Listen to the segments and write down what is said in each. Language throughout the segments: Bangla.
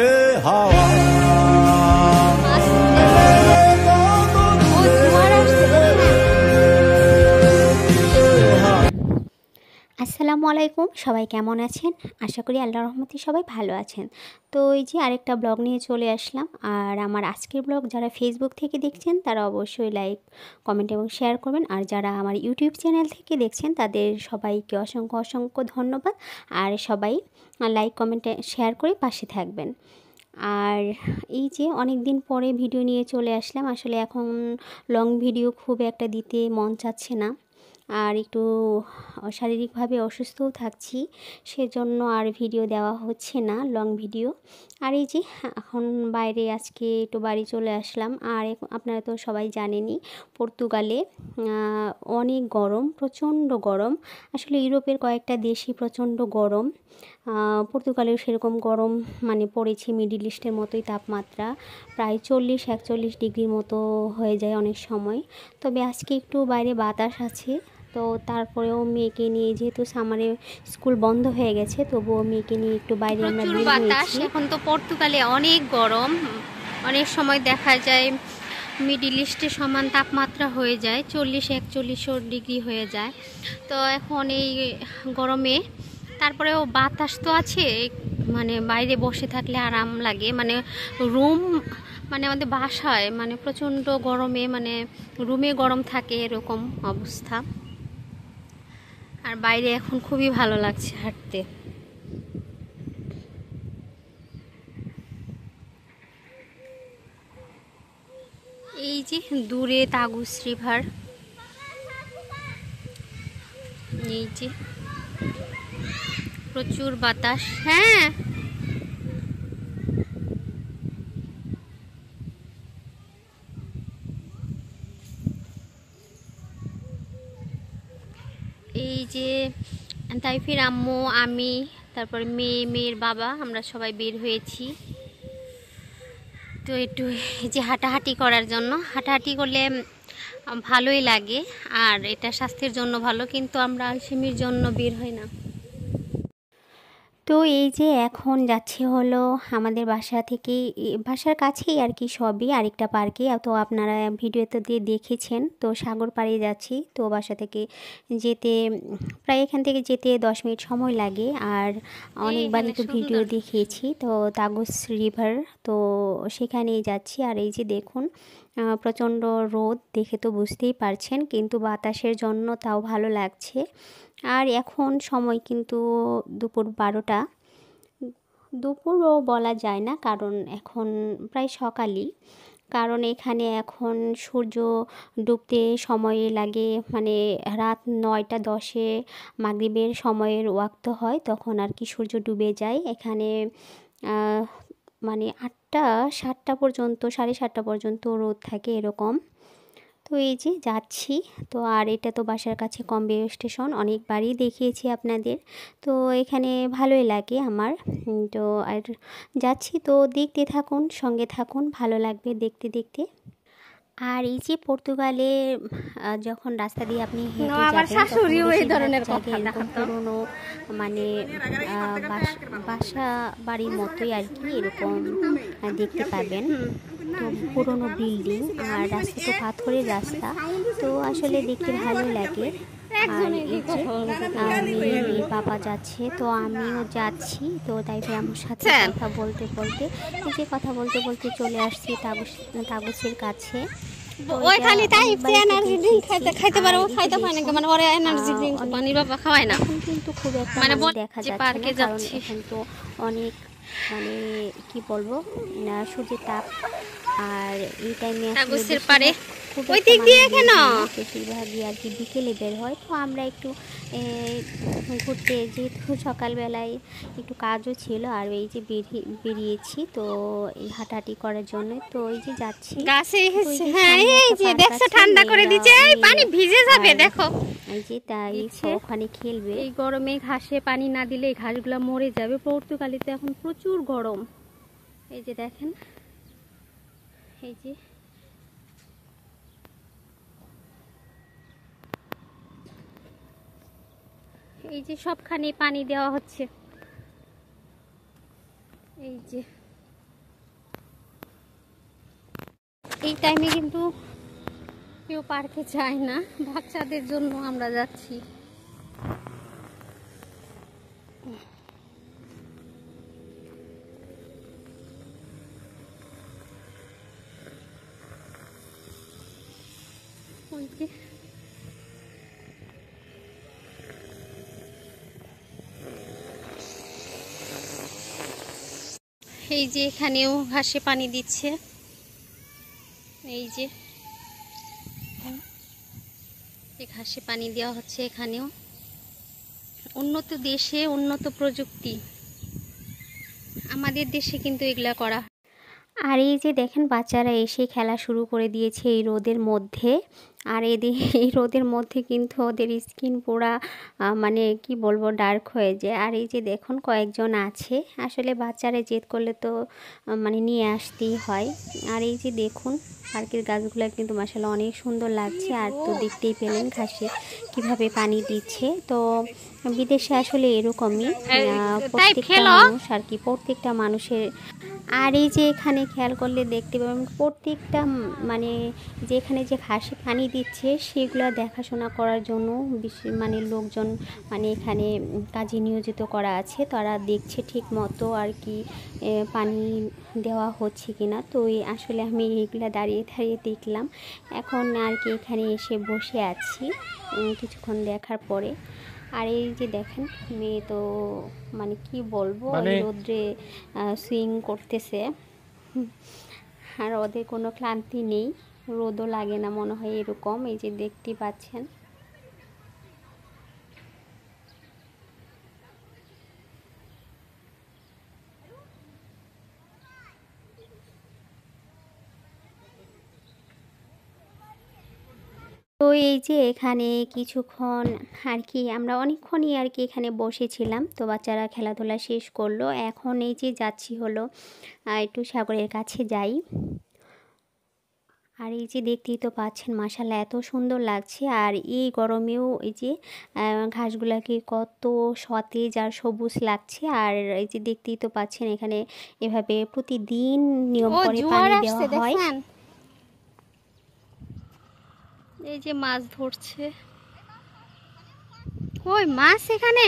এ হাওয়া আসসালামু আলাইকুম, সবাই কেমন আছেন? আশা করি আল্লাহর রহমতে সবাই ভালো আছেন। তো এই যে আরেকটা ব্লগ নিয়ে চলে আসলাম। আর আমার আজকের ব্লগ যারা ফেসবুক থেকে দেখছেন তারা অবশ্যই লাইক, কমেন্ট এবং শেয়ার করবেন। আর যারা আমার ইউটিউব চ্যানেল থেকে দেখছেন তাদের সবাইকে অসংখ্য অসংখ্য ধন্যবাদ। আর সবাই লাইক, কমেন্ট, শেয়ার করে পাশে থাকবেন। আর এই যে অনেক দিন পরে ভিডিও নিয়ে চলে আসলাম। আসলে এখন লং ভিডিও খুব একটা দিতে মন চাচ্ছে না, আর একটু শারীরিকভাবে অসুস্থও থাকছি, সেজন্য আর ভিডিও দেওয়া হচ্ছে না লং ভিডিও। আর এই যে এখন বাইরে আজকে একটু বাড়ি চলে আসলাম। আর আপনারা তো সবাই জানেনই পর্তুগালে অনেক গরম, প্রচণ্ড গরম। আসলে ইউরোপের কয়েকটা দেশই প্রচণ্ড গরম। পর্তুগালেও সেরকম গরম মানে পড়েছে, মিডিল ইস্টের মতোই তাপমাত্রা, প্রায় 40-41 ডিগ্রির মতো হয়ে যায় অনেক সময়। তবে আজকে একটু বাইরে বাতাস আছে, তো তারপরেও মেয়েকে নিয়ে, যেহেতু সামারে স্কুল বন্ধ হয়ে গেছে, তবুও মেয়েকে নিয়ে একটু বাইরে আমরা বের হয়েছি। এখন তো পর্তুগালে অনেক গরম, অনেক সময় দেখা যায় মিডিল ইস্টে সমান তাপমাত্রা হয়ে যায়, 40-41 ডিগ্রি হয়ে যায়। তো এখন এই গরমে তারপরেও বাতাস তো আছে, মানে বাইরে বসে থাকলে আরাম লাগে। মানে রুম, মানে আমাদের বাসায় মানে প্রচণ্ড গরমে, মানে রুমে গরম থাকে এরকম অবস্থা। আর বাইরে এখন খুবই ভালো লাগছে হাঁটতে। এই যে দূরে তাগুস রিভার, এই যে প্রচুর বাতাস। হ্যাঁ, এই যে তাইফির আম্মু, আমি, তারপরে মেয়ের বাবা, আমরা সবাই বের হয়েছি। তো একটু এই যে হাঁটাহাঁটি করার জন্য, হাঁটাহাঁটি করলে ভালোই লাগে, আর এটা স্বাস্থ্যের জন্য ভালো, কিন্তু আমরা আলসেমির জন্য বের হই না। তো এই যে এখন যাচ্ছে হলো আমাদের বাসা থেকে, বাসার কাছেই আর কি সবই, আরেকটা পার্কে। তো আপনারা ভিডিওতে দিয়ে দেখেছেন, তো সাগর পাড়ে যাচ্ছি। তো বাসা থেকে যেতে প্রায়, এখান থেকে যেতে 10 মিনিট সময় লাগে। আর অনেকবারই তো ভিডিও দেখিয়েছি, তো তাগুস রিভার, তো সেখানেই যাচ্ছি। আর এই যে দেখুন প্রচণ্ড রোদ, দেখে তো বুঝতেই পারছেন, কিন্তু বাতাসের জন্য তাও ভালো লাগছে। আর এখন সময় কিন্তু দুপুর 12টা, দুপুরও বলা যায় না, কারণ এখন প্রায় সকালই। কারণ এখানে এখন সূর্য ডুবতে সময় লাগে, মানে রাত 9টা 10-এ মাগরিবের সময়ের ওয়াক্ত হয়, তখন আর কি সূর্য ডুবে যায় এখানে। মানে 8টা 7টা পর্যন্ত, 7:30টা পর্যন্ত রোদ থাকে এরকম। তো এই যে যাচ্ছি। তো আর এটা তো বাসার কাছে কমবে স্টেশন, অনেকবারই দেখিয়েছি আপনাদের। তো এখানে ভালোই লাগে আমার। তো আর যাচ্ছি, তো দেখতে থাকুন, সঙ্গে থাকুন, ভালো লাগবে দেখতে দেখতে। আর এই যে পর্তুগালে যখন রাস্তা দিয়ে আপনি হেঁটে যাবেন, এরকম পুরোনো মানে বাসা বাড়ির মতোই আর কি, এরকম দেখতে পাবেন। তো পুরোনো বিল্ডিং, আর রাস্তা তো পাথরের রাস্তা, তো আসলে দেখতে ভালো লাগে। আর এই যে মেয়ের বাবা যাচ্ছে, তো আমিও যাচ্ছি। তো তাই আমার সাথে কথা বলতে বলতে, এই যে কথা বলতে বলতে চলে আসছি তাগুসের কাছে। ওই খালি টাইপ এনার্জি ড্রিঙ্ক খাইতে পারে, ও খাইতে পারে না, মানে ওরে এনার্জি ড্রিঙ্ক পানির বাবা খাওয়ায় না। এখন কিন্তু খুব একটা মানে দেখা যাচ্ছে পার্কে না, কারণ যাচ্ছি। এখন তো অনেক মানে কি বলবো, সূর্যের তাপ। আর এই টাইমে তাগুসের পারে খুব ওই দিক দিয়ে কেন বেশিরভাগই আর কি বিকেলে বের হয়। তো আমরা একটু ঘুরতে, যেহেতু সকালবেলায় একটু কাজও ছিল, আর এই যে বেরিয়েছি তো এই হাঁটাহাঁটি করার জন্য। তো এই যে যাচ্ছি গাছে, হ্যাঁ এই যে দেখছো ঠান্ডা করে দিচ্ছে, এই পানি ভিজে যাবে দেখো। এই যে তাই ওখানে খেলবে। এই গরমে ঘাসে পানি না দিলে এই ঘাসগুলো মরে যাবে। পর্তুগালিতে এখন প্রচুর গরম, এই যে দেখেন, এই যে সবখানে পানি দেওয়া হচ্ছে। এই যে এই টাইমে কিন্তু কেউ পার্কে যায় না, বাচ্চাদের জন্য আমরা যাচ্ছি। এই যে এখানেও ঘাসে পানি দিচ্ছে, এই যে ঘাসে পানি দেওয়া হচ্ছে। এখানেও উন্নত দেশে উন্নত প্রযুক্তি, আমাদের দেশে কিন্তু এগুলা করা। আর এই যে দেখেন বাচ্চারা এসে খেলা শুরু করে দিয়েছে এই রোদের মধ্যে। আর এই রোদের মধ্যে কিন্তু ওদের স্কিন পুরা মানে কি বলবো ডার্ক হয়ে যায়। আর এই যে দেখুন কয়েকজন আছে, আসলে বাচ্চারা জেদ করলে তো মানে নিয়ে আসতেই হয়। আর এই যে দেখুন পার্কের গাছগুলো কিন্তু মাশাআল্লাহ অনেক সুন্দর লাগছে। আর তো দেখতেই পেলেন ঘাসে কিভাবে পানি দিচ্ছে। তো বিদেশে আসলে এরকমই প্রত্যেকটা মানুষ আর কি, প্রত্যেকটা মানুষের। আর এই যে এখানে খেয়াল করলে দেখতে পাবেন প্রত্যেকটা মানে যেখানে যে ঘাসে পানি দিচ্ছে সেগুলো দেখাশোনা করার জন্য মানে লোকজন মানে এখানে কাজে নিয়োজিত করা আছে, তারা দেখছে ঠিক মতো আর কি পানি দেওয়া হচ্ছে কিনা। তো আসলে আমি এগুলো দাঁড়িয়ে দাঁড়িয়ে দেখলাম, এখন আর কি এখানে এসে বসে আছি কিছুক্ষণ দেখার পরে। আর এই যে দেখেন মেয়ে তো মানে কি বলবো রোদ্রে সুইং করতেছে, আর ওদের কোনো ক্লান্তি নেই, রোদও লাগে না মনে হয় এরকম। এই যে দেখতেই পাচ্ছেন। তো এই যে এখানে কিছুক্ষণ আর কি আমরা অনেকক্ষণই আর কি এখানে বসেছিলাম। তো বাচ্চারা খেলাধুলা শেষ করলো, এখন এই যে যাচ্ছি হলো একটু সাগরের কাছে যাই। আর এই যে দেখতেই তো পাচ্ছেন মাশাআল্লাহ এত সুন্দর লাগছে। আর এই গরমেও এই যে ঘাসগুলাকে কত সতেজ আর সবুজ লাগছে। আর এই যে দেখতেই তো পাচ্ছেন এখানে এভাবে প্রতিদিন নিয়ম করে পানি দেওয়া হয়। এই যে মাছ ধরছে, ওই মাছ এখানে,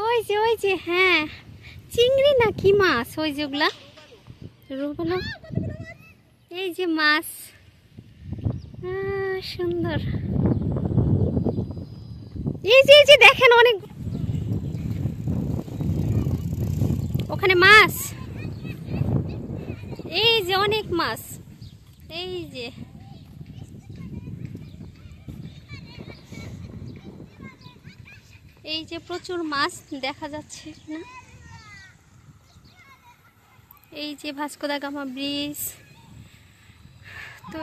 ওই যে হ্যাঁ চিংড়ি না কি মাছ ওই যেগুলা রুগুলো, এই যে মাছ সুন্দর। এই যে দেখেন অনেক ওখানে মাছ, এই যে অনেক মাছ, এই যে প্রচুর মাছ দেখা যাচ্ছে না। এই যে ভাস্কো দা গামা ব্রিজ, তো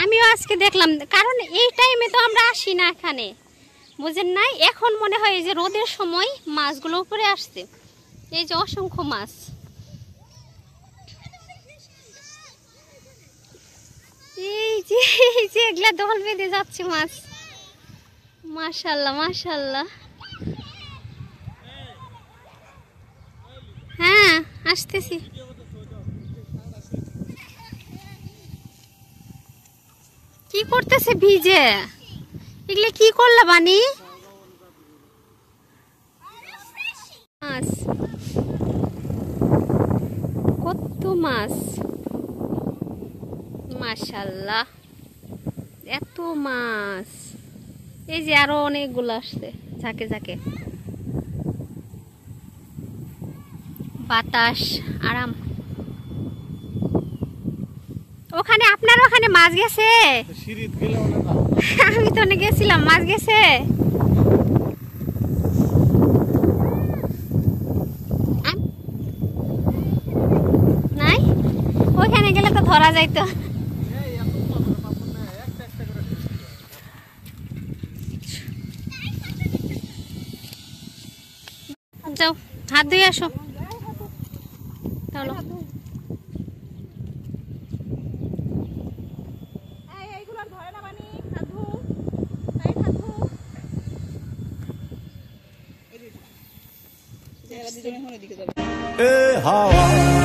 আমিও আজকে দেখলাম, কারণ এই টাইমে তো আমরা আসি না এখানে, বুঝেন নাই। এখন মনে হয় যে রোদের সময় মাছগুলো উপরে আসছে, এই যে অসংখ্য মাছ। এই যে এগুলা দল বেঁধে যাচ্ছে মাছ, মাশাআল্লাহ মাশাআল্লাহ। হ্যাঁ আসতেছি। কি করতেছে ভিজে, এগুলো কি করলা বানি? মাছ, কত মাছ, মাশাআল্লাহ এত মাছ। এই যে আরো অনেকগুলো আসছে ঝাঁকে ঝাঁকে, বাতাস আরাম। ওখানে আপনার ওখানে মাছ গেছে? আমি তো গেছিলাম, মাছ গেছে। নাই ওইখানে গেলে তো ধরা যাইতো। যাও হাত ধুয়ে আসো চলো। হাওয়া